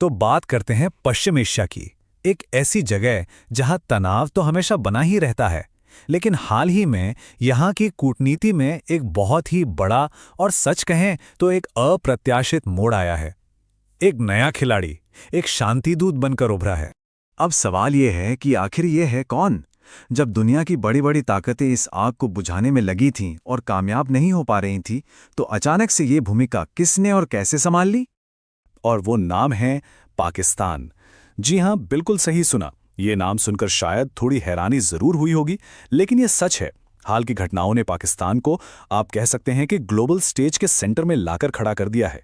तो बात करते हैं पश्चिम एशिया की, एक ऐसी जगह जहां तनाव तो हमेशा बना ही रहता है, लेकिन हाल ही में यहां की कूटनीति में एक बहुत ही बड़ा और सच कहें तो एक अप्रत्याशित मोड़ आया है। एक नया खिलाड़ी, एक शांतिदूत बनकर उभरा है। अब सवाल ये है कि आखिर ये है कौन? जब दुनिया की बड़ी बड़ी ताकतें इस आग को बुझाने में लगी थीं और कामयाब नहीं हो पा रही थीं, तो अचानक से ये भूमिका किसने और कैसे संभाल ली? और वो नाम है पाकिस्तान। जी हां, बिल्कुल सही सुना। ये नाम सुनकर शायद थोड़ी हैरानी जरूर हुई होगी, लेकिन ये सच है। हाल की घटनाओं ने पाकिस्तान को, आप कह सकते हैं कि ग्लोबल स्टेज के सेंटर में लाकर खड़ा कर दिया है।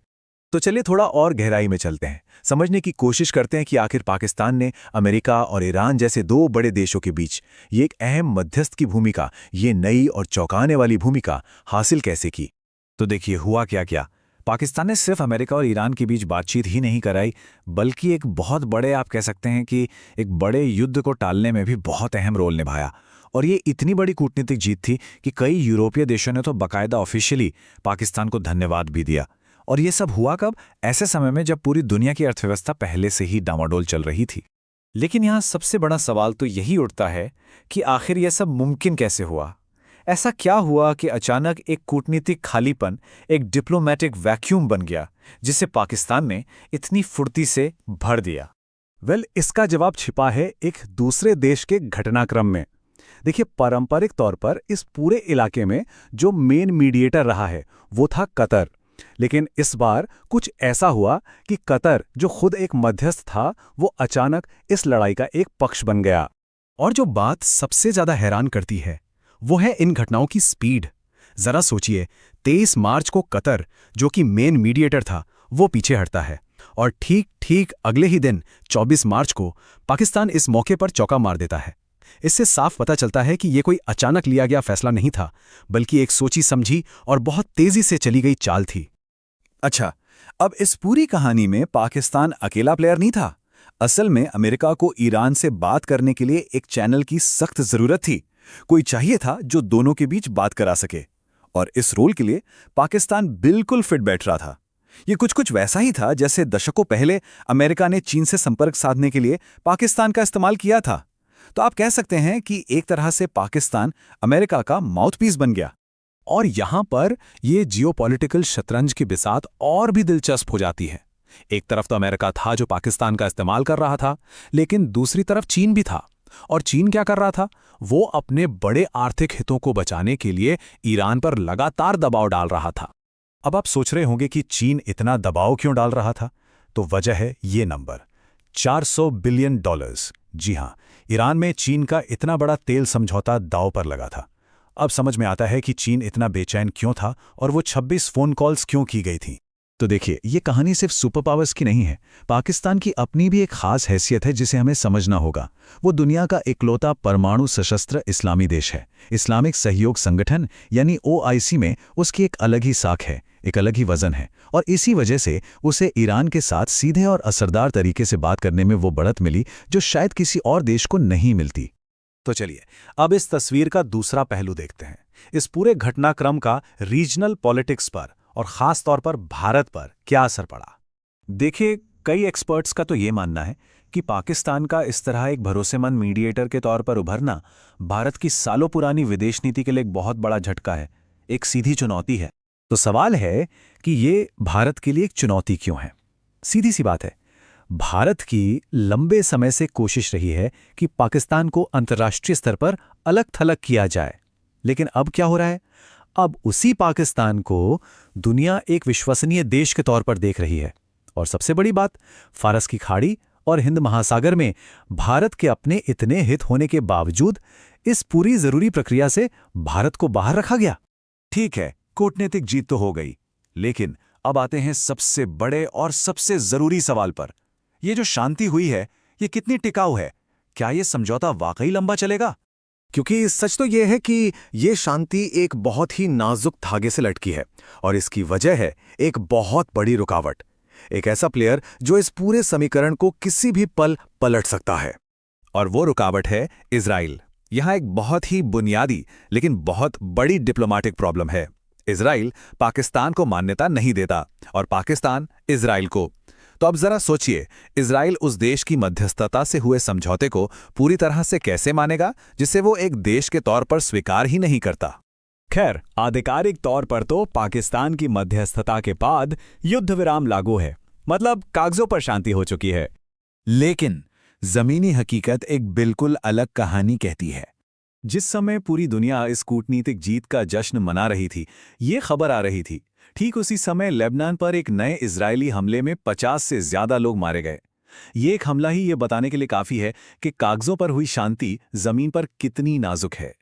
तो चलिए थोड़ा और गहराई में चलते हैं, समझने की कोशिश करते हैं कि आखिर पाकिस्तान ने अमेरिका और ईरान जैसे दो बड़े देशों के बीच ये एक अहम मध्यस्थ की भूमिका, ये नई और चौंकाने वाली भूमिका हासिल कैसे की। तो देखिए हुआ क्या क्या। पाकिस्तान ने सिर्फ अमेरिका और ईरान के बीच बातचीत ही नहीं कराई, बल्कि एक बहुत बड़े, आप कह सकते हैं कि एक बड़े युद्ध को टालने में भी बहुत अहम रोल निभाया। और ये इतनी बड़ी कूटनीतिक जीत थी कि कई यूरोपीय देशों ने तो बाकायदा ऑफिशियली पाकिस्तान को धन्यवाद भी दिया। और ये सब हुआ कब? ऐसे समय में जब पूरी दुनिया की अर्थव्यवस्था पहले से ही डामाडोल चल रही थी। लेकिन यहाँ सबसे बड़ा सवाल तो यही उठता है कि आखिर यह सब मुमकिन कैसे हुआ? ऐसा क्या हुआ कि अचानक एक कूटनीतिक खालीपन, एक डिप्लोमेटिक वैक्यूम बन गया, जिसे पाकिस्तान ने इतनी फुर्ती से भर दिया? इसका जवाब छिपा है एक दूसरे देश के घटनाक्रम में। देखिए, पारंपरिक तौर पर इस पूरे इलाके में जो मेन मीडिएटर रहा है वो था कतर। लेकिन इस बार कुछ ऐसा हुआ कि कतर, जो खुद एक मध्यस्थ था, वो अचानक इस लड़ाई का एक पक्ष बन गया। और जो बात सबसे ज्यादा हैरान करती है वो है इन घटनाओं की स्पीड। जरा सोचिए, 23 मार्च को कतर, जो कि मेन मीडिएटर था, वो पीछे हटता है, और ठीक ठीक अगले ही दिन 24 मार्च को पाकिस्तान इस मौके पर चौका मार देता है। इससे साफ पता चलता है कि ये कोई अचानक लिया गया फैसला नहीं था, बल्कि एक सोची समझी और बहुत तेजी से चली गई चाल थी। अच्छा, अब इस पूरी कहानी में पाकिस्तान अकेला प्लेयर नहीं था। असल में अमेरिका को ईरान से बात करने के लिए एक चैनल की सख्त जरूरत थी। कोई चाहिए था जो दोनों के बीच बात करा सके, और इस रोल के लिए पाकिस्तान बिल्कुल फिट बैठ रहा था। ये कुछ कुछ वैसा ही था जैसे दशकों पहले अमेरिका ने चीन से संपर्क साधने के लिए पाकिस्तान का इस्तेमाल किया था। तो आप कह सकते हैं कि एक तरह से पाकिस्तान अमेरिका का माउथपीस बन गया। और यहां पर ये जियोपॉलिटिकल शतरंज की बिसात और भी दिलचस्प हो जाती है। एक तरफ तो अमेरिका था जो पाकिस्तान का इस्तेमाल कर रहा था, लेकिन दूसरी तरफ चीन भी था। और चीन क्या कर रहा था? वो अपने बड़े आर्थिक हितों को बचाने के लिए ईरान पर लगातार दबाव डाल रहा था। अब आप सोच रहे होंगे कि चीन इतना दबाव क्यों डाल रहा था? तो वजह है ये नंबर, $400 बिलियन। जी हां, ईरान में चीन का इतना बड़ा तेल समझौता दांव पर लगा था। अब समझ में आता है कि चीन इतना बेचैन क्यों था और वो 26 फोन कॉल्स क्यों की गई थी। तो देखिए, ये कहानी सिर्फ सुपर पावर्स की नहीं है। पाकिस्तान की अपनी भी एक खास हैसियत है जिसे हमें समझना होगा। वो दुनिया का इकलौता परमाणु सशस्त्र इस्लामी देश है। इस्लामिक सहयोग संगठन यानी OIC में उसकी एक अलग ही साख है, एक अलग ही वजन है, और इसी वजह से उसे ईरान के साथ सीधे और असरदार तरीके से बात करने में वो बढ़त मिली जो शायद किसी और देश को नहीं मिलती। तो चलिए अब इस तस्वीर का दूसरा पहलू देखते हैं, इस पूरे घटनाक्रम का रीजनल पॉलिटिक्स पर और खास तौर पर भारत पर क्या असर पड़ा। देखिए, कई एक्सपर्ट्स का तो ये मानना है कि पाकिस्तान का इस तरह एक भरोसेमंद मीडिएटर के तौर पर उभरना भारत की सालों पुरानी विदेश नीति के लिए एक बहुत बड़ा झटका है, एक सीधी चुनौती है। तो सवाल है कि ये भारत के लिए एक चुनौती क्यों है? सीधी सी बात है, भारत की लंबे समय से कोशिश रही है कि पाकिस्तान को अंतर्राष्ट्रीय स्तर पर अलग थलग किया जाए। लेकिन अब क्या हो रहा है? अब उसी पाकिस्तान को दुनिया एक विश्वसनीय देश के तौर पर देख रही है। और सबसे बड़ी बात, फारस की खाड़ी और हिंद महासागर में भारत के अपने इतने हित होने के बावजूद इस पूरी जरूरी प्रक्रिया से भारत को बाहर रखा गया। ठीक है, कूटनीतिक जीत तो हो गई, लेकिन अब आते हैं सबसे बड़े और सबसे जरूरी सवाल पर। ये जो शांति हुई है, ये कितनी टिकाऊ है? क्या ये समझौता वाकई लंबा चलेगा? क्योंकि सच तो ये है कि ये शांति एक बहुत ही नाजुक धागे से लटकी है, और इसकी वजह है एक बहुत बड़ी रुकावट, एक ऐसा प्लेयर जो इस पूरे समीकरण को किसी भी पल पलट सकता है। और वो रुकावट है इजराइल। यहां एक बहुत ही बुनियादी लेकिन बहुत बड़ी डिप्लोमेटिक प्रॉब्लम है। इजराइल पाकिस्तान को मान्यता नहीं देता और पाकिस्तान इजराइल को। तो अब जरा सोचिए, इजराइल उस देश की मध्यस्थता से हुए समझौते को पूरी तरह से कैसे मानेगा जिसे वो एक देश के तौर पर स्वीकार ही नहीं करता। खैर, आधिकारिक तौर पर तो पाकिस्तान की मध्यस्थता के बाद युद्ध विराम लागू है, मतलब कागजों पर शांति हो चुकी है। लेकिन जमीनी हकीकत एक बिल्कुल अलग कहानी कहती है। जिस समय पूरी दुनिया इस कूटनीतिक जीत का जश्न मना रही थी, ये खबर आ रही थी, ठीक उसी समय लेबनान पर एक नए इजरायली हमले में 50 से ज्यादा लोग मारे गए। ये एक हमला ही ये बताने के लिए काफी है कि कागजों पर हुई शांति जमीन पर कितनी नाजुक है।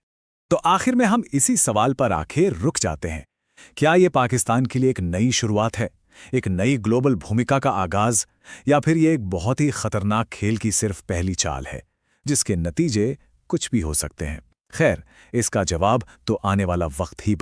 तो आखिर में हम इसी सवाल पर आखिर रुक जाते हैं, क्या ये पाकिस्तान के लिए एक नई शुरुआत है, एक नई ग्लोबल भूमिका का आगाज, या फिर ये एक बहुत ही खतरनाक खेल की सिर्फ पहली चाल है जिसके नतीजे कुछ भी हो सकते हैं। खैर, इसका जवाब तो आने वाला वक्त ही